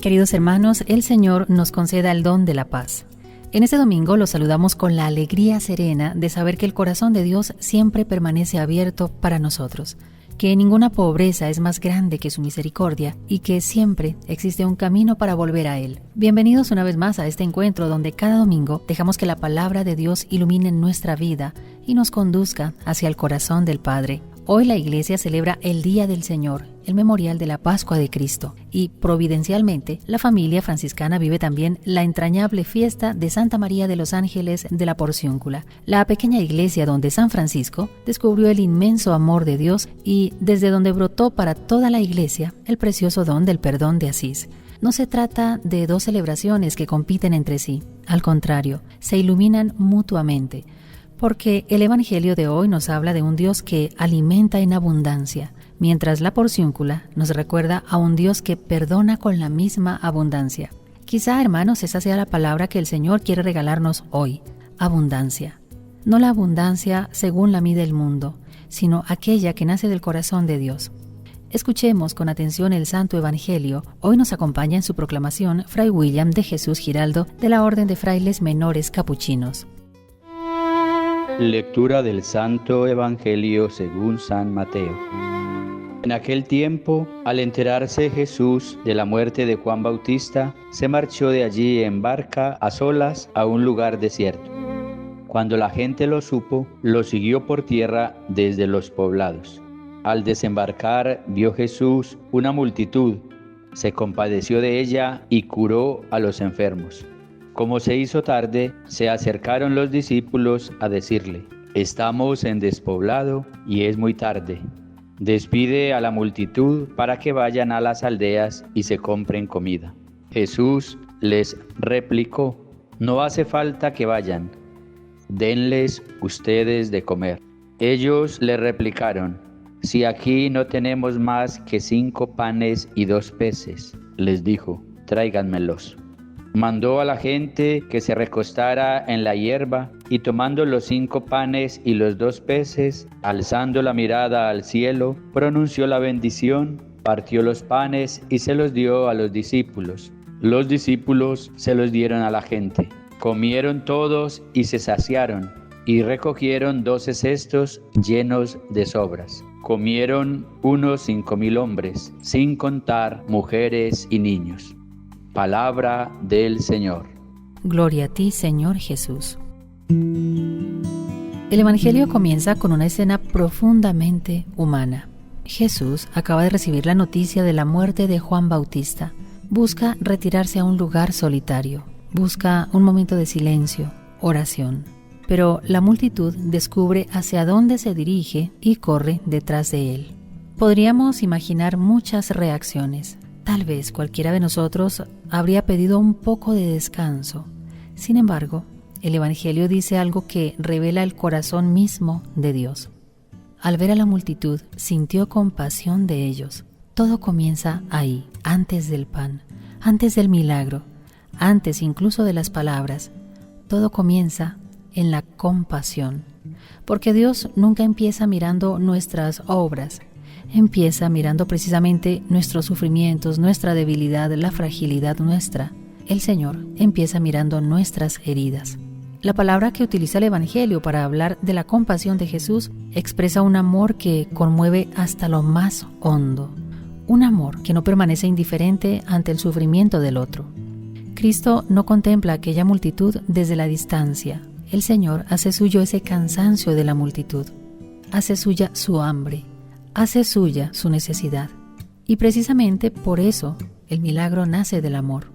Queridos hermanos, el Señor nos conceda el don de la paz. En este domingo los saludamos con la alegría serena de saber que el corazón de Dios siempre permanece abierto para nosotros, que ninguna pobreza es más grande que su misericordia y que siempre existe un camino para volver a Él. Bienvenidos una vez más a este encuentro donde cada domingo dejamos que la palabra de Dios ilumine nuestra vida y nos conduzca hacia el corazón del Padre. Hoy la Iglesia celebra el Día del Señor, el memorial de la Pascua de Cristo, y providencialmente la familia franciscana vive también la entrañable fiesta de Santa María de los Ángeles de la Porciúncula, la pequeña iglesia donde San Francisco descubrió el inmenso amor de Dios y desde donde brotó para toda la Iglesia el precioso don del perdón de Asís. No se trata de dos celebraciones que compiten entre sí, al contrario, se iluminan mutuamente, porque el Evangelio de hoy nos habla de un Dios que alimenta en abundancia, mientras la porciúncula nos recuerda a un Dios que perdona con la misma abundancia. Quizá, hermanos, esa sea la palabra que el Señor quiere regalarnos hoy, abundancia. No la abundancia según la mide el mundo, sino aquella que nace del corazón de Dios. Escuchemos con atención el Santo Evangelio. Hoy nos acompaña en su proclamación Fray William de Jesús Giraldo de la Orden de Frailes Menores Capuchinos. Lectura del Santo Evangelio según San Mateo. En aquel tiempo, al enterarse Jesús de la muerte de Juan Bautista, se marchó de allí en barca a solas a un lugar desierto. Cuando la gente lo supo, lo siguió por tierra desde los poblados. Al desembarcar, vio Jesús una multitud, se compadeció de ella y curó a los enfermos. Como se hizo tarde, se acercaron los discípulos a decirle: «Estamos en despoblado y es muy tarde. Despide a la multitud para que vayan a las aldeas y se compren comida». Jesús les replicó: «No hace falta que vayan, denles ustedes de comer». Ellos le replicaron: «Si aquí no tenemos más que 5 panes y 2 peces», les dijo, «tráiganmelos». Mandó a la gente que se recostara en la hierba y tomando los 5 panes y los 2 peces, alzando la mirada al cielo, pronunció la bendición, partió los panes y se los dio a los discípulos. Los discípulos se los dieron a la gente. Comieron todos y se saciaron, y recogieron 12 cestos llenos de sobras. Comieron unos 5,000 hombres, sin contar mujeres y niños. Palabra del Señor. Gloria a ti, Señor Jesús. El Evangelio comienza con una escena profundamente humana. Jesús acaba de recibir la noticia de la muerte de Juan Bautista. Busca retirarse a un lugar solitario. Busca un momento de silencio, oración. Pero la multitud descubre hacia dónde se dirige y corre detrás de él. Podríamos imaginar muchas reacciones. Tal vez cualquiera de nosotros habría pedido un poco de descanso. Sin embargo, el Evangelio dice algo que revela el corazón mismo de Dios. Al ver a la multitud, sintió compasión de ellos. Todo comienza ahí, antes del pan, antes del milagro, antes incluso de las palabras. Todo comienza en la compasión. Porque Dios nunca empieza mirando nuestras obras. Empieza mirando precisamente nuestros sufrimientos, nuestra debilidad, la fragilidad nuestra. El Señor empieza mirando nuestras heridas. La palabra que utiliza el Evangelio para hablar de la compasión de Jesús expresa un amor que conmueve hasta lo más hondo. Un amor que no permanece indiferente ante el sufrimiento del otro. Cristo no contempla aquella multitud desde la distancia. El Señor hace suyo ese cansancio de la multitud. Hace suya su hambre. Hace suya su necesidad. Y precisamente por eso el milagro nace del amor.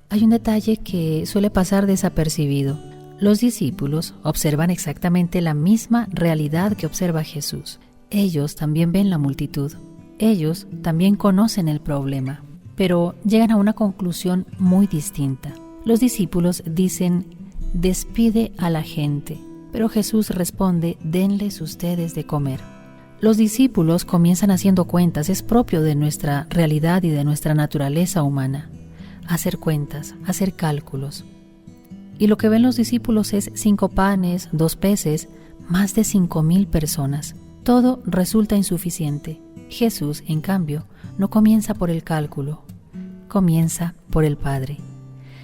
Hay un detalle que suele pasar desapercibido. Los discípulos observan exactamente la misma realidad que observa Jesús. Ellos también ven la multitud. Ellos también conocen el problema, pero llegan a una conclusión muy distinta. Los discípulos dicen: «Despide a la gente», pero Jesús responde: «Denles ustedes de comer». Los discípulos comienzan haciendo cuentas, es propio de nuestra realidad y de nuestra naturaleza humana. Hacer cuentas, hacer cálculos. Y lo que ven los discípulos es 5 panes, 2 peces, más de 5,000 personas. Todo resulta insuficiente. Jesús, en cambio, no comienza por el cálculo, comienza por el Padre.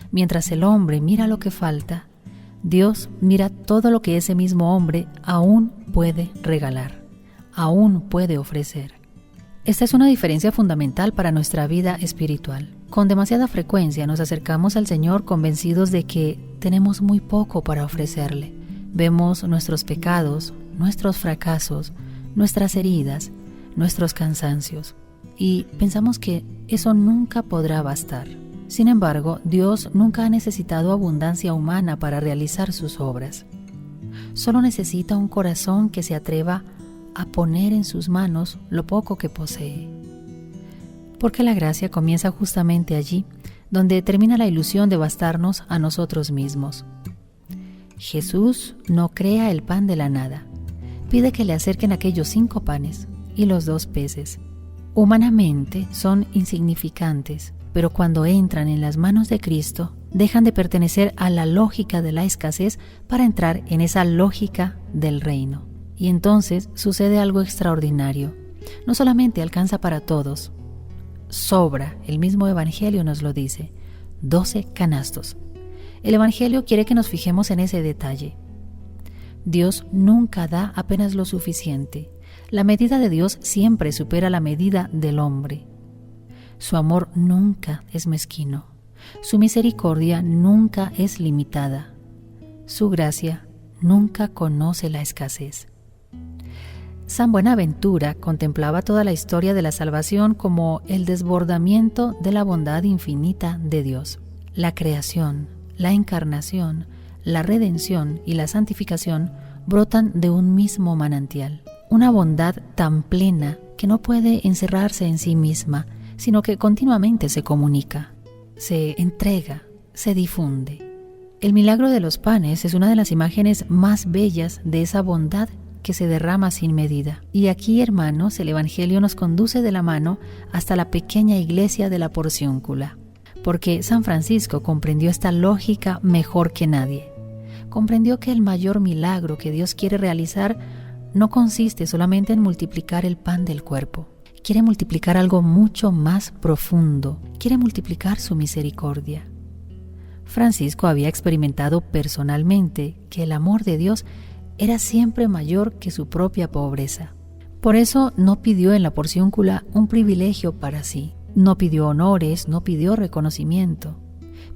Mientras el hombre mira lo que falta, Dios mira todo lo que ese mismo hombre aún puede regalar, aún puede ofrecer. Esta es una diferencia fundamental para nuestra vida espiritual. Con demasiada frecuencia nos acercamos al Señor convencidos de que tenemos muy poco para ofrecerle. Vemos nuestros pecados, nuestros fracasos, nuestras heridas, nuestros cansancios, y pensamos que eso nunca podrá bastar. Sin embargo, Dios nunca ha necesitado abundancia humana para realizar sus obras. Solo necesita un corazón que se atreva a poner en sus manos lo poco que posee. Porque la gracia comienza justamente allí, donde termina la ilusión de bastarnos a nosotros mismos. Jesús no crea el pan de la nada. Pide que le acerquen aquellos 5 panes y los 2 peces. Humanamente son insignificantes, pero cuando entran en las manos de Cristo, dejan de pertenecer a la lógica de la escasez para entrar en esa lógica del reino. Y entonces sucede algo extraordinario. No solamente alcanza para todos, sobra, el mismo Evangelio nos lo dice, 12 canastos. El Evangelio quiere que nos fijemos en ese detalle. Dios nunca da apenas lo suficiente. La medida de Dios siempre supera la medida del hombre. Su amor nunca es mezquino. Su misericordia nunca es limitada. Su gracia nunca conoce la escasez. San Buenaventura contemplaba toda la historia de la salvación como el desbordamiento de la bondad infinita de Dios. La creación, la encarnación, la redención y la santificación brotan de un mismo manantial. Una bondad tan plena que no puede encerrarse en sí misma, sino que continuamente se comunica, se entrega, se difunde. El milagro de los panes es una de las imágenes más bellas de esa bondad que se derrama sin medida. Y aquí, hermanos, el Evangelio nos conduce de la mano hasta la pequeña iglesia de la Porciúncula, porque San Francisco comprendió esta lógica mejor que nadie. Comprendió que el mayor milagro que Dios quiere realizar no consiste solamente en multiplicar el pan del cuerpo. Quiere multiplicar algo mucho más profundo. Quiere multiplicar su misericordia. Francisco había experimentado personalmente que el amor de Dios era siempre mayor que su propia pobreza. Por eso no pidió en la Porciúncula un privilegio para sí. No pidió honores, no pidió reconocimiento.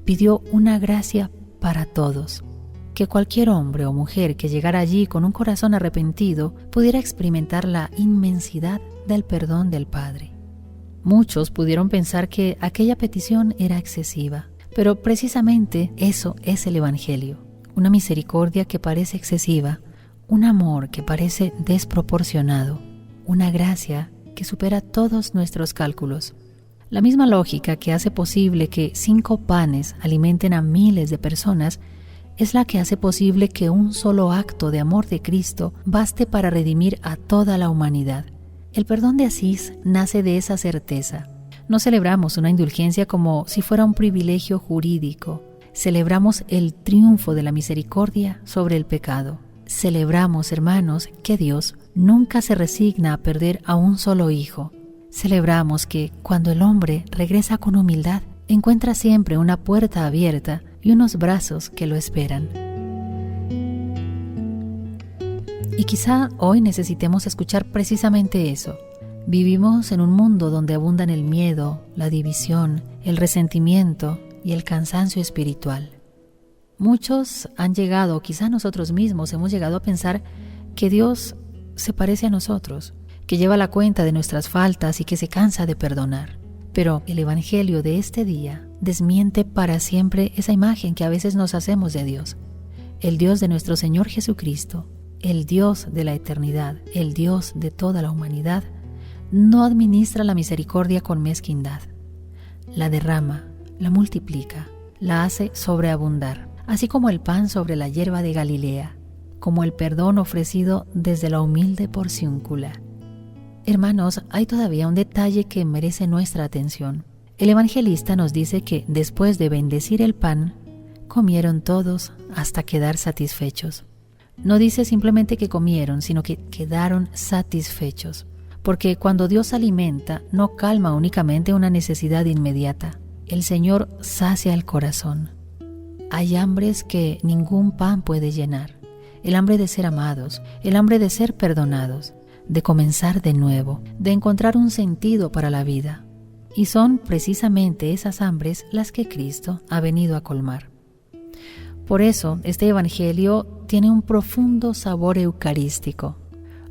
Pidió una gracia para todos. Que cualquier hombre o mujer que llegara allí con un corazón arrepentido pudiera experimentar la inmensidad del perdón del Padre. Muchos pudieron pensar que aquella petición era excesiva, pero precisamente eso es el Evangelio. Una misericordia que parece excesiva, un amor que parece desproporcionado, una gracia que supera todos nuestros cálculos. La misma lógica que hace posible que 5 panes alimenten a miles de personas es la que hace posible que un solo acto de amor de Cristo baste para redimir a toda la humanidad. El perdón de Asís nace de esa certeza. No celebramos una indulgencia como si fuera un privilegio jurídico. Celebramos el triunfo de la misericordia sobre el pecado. Celebramos, hermanos, que Dios nunca se resigna a perder a un solo hijo. Celebramos que cuando el hombre regresa con humildad, encuentra siempre una puerta abierta y unos brazos que lo esperan. Y quizá hoy necesitemos escuchar precisamente eso. Vivimos en un mundo donde abundan el miedo, la división, el resentimiento y el cansancio espiritual. Muchos han llegado, quizá nosotros mismos hemos llegado a pensar que Dios se parece a nosotros, que lleva la cuenta de nuestras faltas y que se cansa de perdonar. Pero el Evangelio de este día desmiente para siempre esa imagen que a veces nos hacemos de Dios. El Dios de nuestro Señor Jesucristo, el Dios de la eternidad, el Dios de toda la humanidad, no administra la misericordia con mezquindad. La derrama, la multiplica, la hace sobreabundar, así como el pan sobre la hierba de Galilea, como el perdón ofrecido desde la humilde Porciúncula. Hermanos, hay todavía un detalle que merece nuestra atención. El evangelista nos dice que después de bendecir el pan, comieron todos hasta quedar satisfechos. No dice simplemente que comieron, sino que quedaron satisfechos. Porque cuando Dios alimenta, no calma únicamente una necesidad inmediata. El Señor sacia el corazón. Hay hambres que ningún pan puede llenar. El hambre de ser amados, el hambre de ser perdonados, de comenzar de nuevo, de encontrar un sentido para la vida. Y son precisamente esas hambres las que Cristo ha venido a colmar. Por eso, este Evangelio tiene un profundo sabor eucarístico.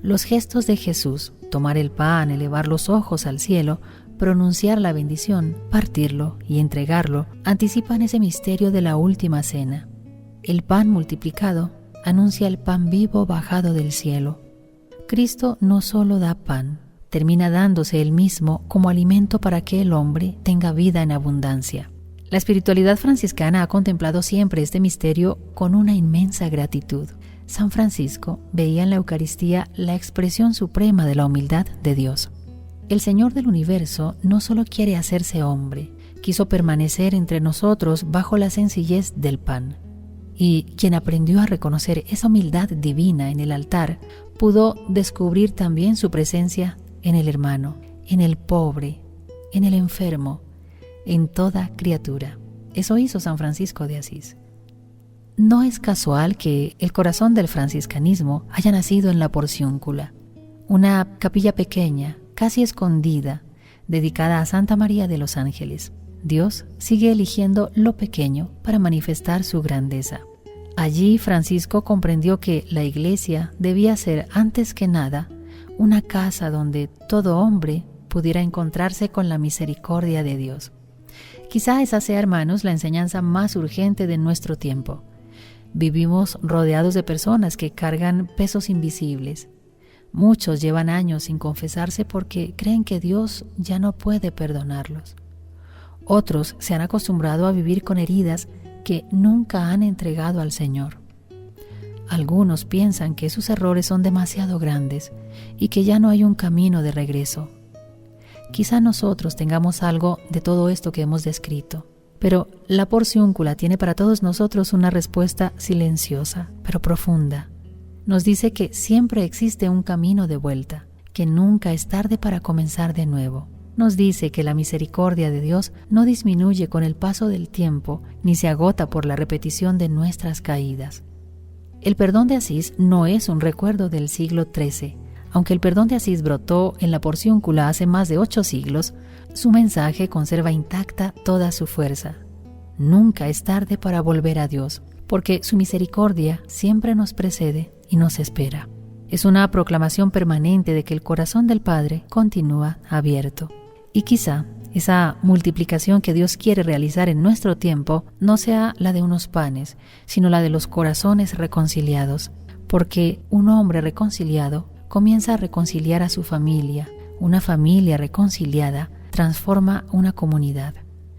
Los gestos de Jesús, tomar el pan, elevar los ojos al cielo, pronunciar la bendición, partirlo y entregarlo, anticipan ese misterio de la última cena. El pan multiplicado anuncia el pan vivo bajado del cielo. Cristo no solo da pan, termina dándose él mismo como alimento para que el hombre tenga vida en abundancia. La espiritualidad franciscana ha contemplado siempre este misterio con una inmensa gratitud. San Francisco veía en la Eucaristía la expresión suprema de la humildad de Dios. El Señor del universo no solo quiere hacerse hombre, quiso permanecer entre nosotros bajo la sencillez del pan. Y quien aprendió a reconocer esa humildad divina en el altar, pudo descubrir también su presencia en el hermano, en el pobre, en el enfermo, en toda criatura. Eso hizo San Francisco de Asís. No es casual que el corazón del franciscanismo haya nacido en la Porciúncula, una capilla pequeña, casi escondida, dedicada a Santa María de los Ángeles. Dios sigue eligiendo lo pequeño para manifestar su grandeza. Allí Francisco comprendió que la iglesia debía ser, antes que nada, una casa donde todo hombre pudiera encontrarse con la misericordia de Dios. Quizá esa sea, hermanos, la enseñanza más urgente de nuestro tiempo. Vivimos rodeados de personas que cargan pesos invisibles. Muchos llevan años sin confesarse porque creen que Dios ya no puede perdonarlos. Otros se han acostumbrado a vivir con heridas que nunca han entregado al Señor. Algunos piensan que sus errores son demasiado grandes y que ya no hay un camino de regreso. Quizá nosotros tengamos algo de todo esto que hemos descrito, pero la Porciúncula tiene para todos nosotros una respuesta silenciosa, pero profunda. Nos dice que siempre existe un camino de vuelta, que nunca es tarde para comenzar de nuevo. Nos dice que la misericordia de Dios no disminuye con el paso del tiempo, ni se agota por la repetición de nuestras caídas. El perdón de Asís no es un recuerdo del siglo XIII. Aunque el perdón de Asís brotó en la Porciúncula hace más de 8 siglos, su mensaje conserva intacta toda su fuerza. Nunca es tarde para volver a Dios, porque su misericordia siempre nos precede y nos espera. Es una proclamación permanente de que el corazón del Padre continúa abierto. Y quizá esa multiplicación que Dios quiere realizar en nuestro tiempo no sea la de unos panes, sino la de los corazones reconciliados, porque un hombre reconciliado comienza a reconciliar a su familia. Una familia reconciliada transforma una comunidad,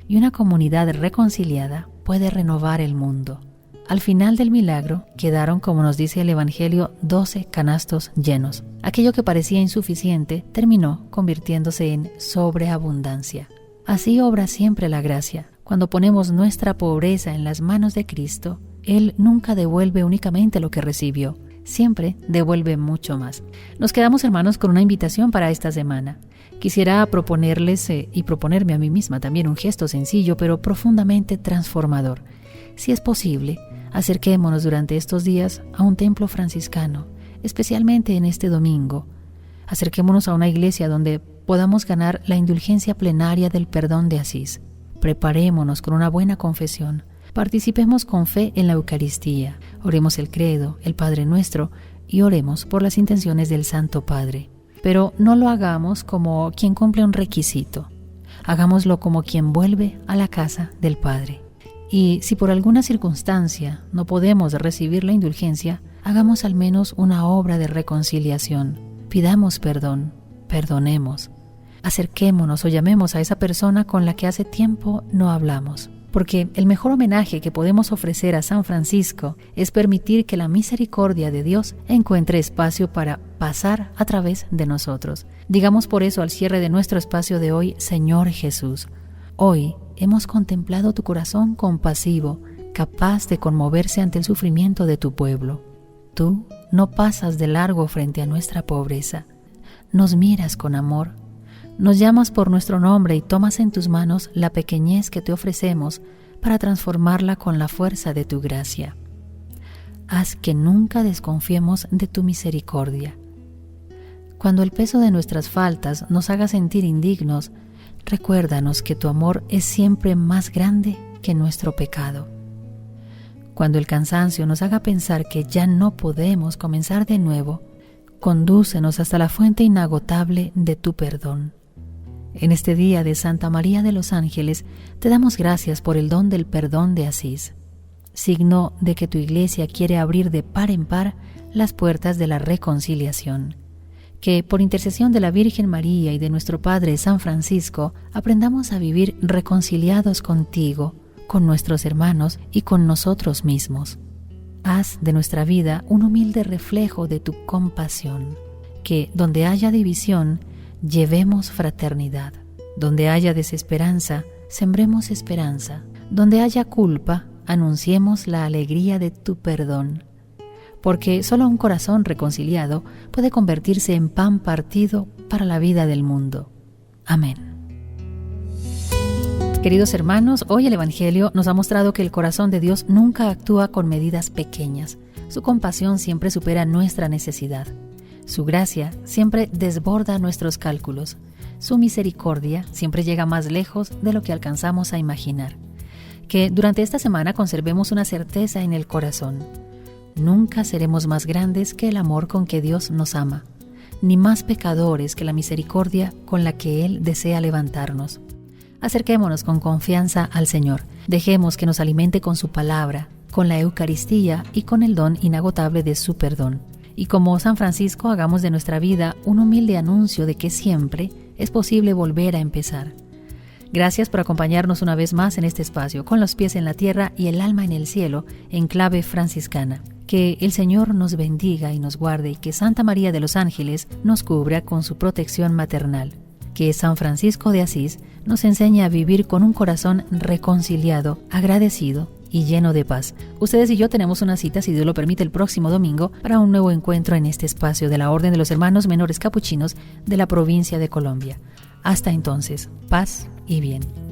y una comunidad reconciliada puede renovar el mundo. Al final del milagro quedaron, como nos dice el Evangelio, 12 canastos llenos. Aquello que parecía insuficiente terminó convirtiéndose en sobreabundancia. Así obra siempre la gracia. Cuando ponemos nuestra pobreza en las manos de Cristo, Él nunca devuelve únicamente lo que recibió, siempre devuelve mucho más. Nos quedamos, hermanos, con una invitación para esta semana. Quisiera proponerles y proponerme a mí misma también un gesto sencillo pero profundamente transformador. Si es posible, acerquémonos durante estos días a un templo franciscano, especialmente en este domingo. Acerquémonos a una iglesia donde podamos ganar la indulgencia plenaria del perdón de Asís. Preparémonos con una buena confesión. Participemos con fe en la Eucaristía. Oremos el Credo, el Padre Nuestro, y oremos por las intenciones del Santo Padre. Pero no lo hagamos como quien cumple un requisito. Hagámoslo como quien vuelve a la casa del Padre. Y si por alguna circunstancia no podemos recibir la indulgencia, hagamos al menos una obra de reconciliación. Pidamos perdón, perdonemos. Acerquémonos o llamemos a esa persona con la que hace tiempo no hablamos. Porque el mejor homenaje que podemos ofrecer a San Francisco es permitir que la misericordia de Dios encuentre espacio para pasar a través de nosotros. Digamos por eso al cierre de nuestro espacio de hoy: Señor Jesús, hoy hemos contemplado tu corazón compasivo, capaz de conmoverse ante el sufrimiento de tu pueblo. Tú no pasas de largo frente a nuestra pobreza. Nos miras con amor. Nos llamas por nuestro nombre y tomas en tus manos la pequeñez que te ofrecemos para transformarla con la fuerza de tu gracia. Haz que nunca desconfiemos de tu misericordia. Cuando el peso de nuestras faltas nos haga sentir indignos, recuérdanos que tu amor es siempre más grande que nuestro pecado. Cuando el cansancio nos haga pensar que ya no podemos comenzar de nuevo, condúcenos hasta la fuente inagotable de tu perdón. En este día de Santa María de los Ángeles, te damos gracias por el don del perdón de Asís, signo de que tu Iglesia quiere abrir de par en par las puertas de la reconciliación. Que por intercesión de la Virgen María y de nuestro Padre San Francisco, aprendamos a vivir reconciliados contigo, con nuestros hermanos y con nosotros mismos. Haz de nuestra vida un humilde reflejo de tu compasión. Que donde haya división, llevemos fraternidad. Donde haya desesperanza, sembremos esperanza. Donde haya culpa, anunciemos la alegría de tu perdón. Porque solo un corazón reconciliado puede convertirse en pan partido para la vida del mundo. Amén. Queridos hermanos, hoy el Evangelio nos ha mostrado que el corazón de Dios nunca actúa con medidas pequeñas. Su compasión siempre supera nuestra necesidad. Su gracia siempre desborda nuestros cálculos. Su misericordia siempre llega más lejos de lo que alcanzamos a imaginar. Que durante esta semana conservemos una certeza en el corazón. Nunca seremos más grandes que el amor con que Dios nos ama, ni más pecadores que la misericordia con la que Él desea levantarnos. Acerquémonos con confianza al Señor. Dejemos que nos alimente con su palabra, con la Eucaristía y con el don inagotable de su perdón. Y como San Francisco, hagamos de nuestra vida un humilde anuncio de que siempre es posible volver a empezar. Gracias por acompañarnos una vez más en este espacio, con los pies en la tierra y el alma en el cielo, en clave franciscana. Que el Señor nos bendiga y nos guarde y que Santa María de los Ángeles nos cubra con su protección maternal. Que San Francisco de Asís nos enseñe a vivir con un corazón reconciliado, agradecido y lleno de paz. Ustedes y yo tenemos una cita, si Dios lo permite, el próximo domingo para un nuevo encuentro en este espacio de la Orden de los Hermanos Menores Capuchinos de la provincia de Colombia. Hasta entonces, paz y bien.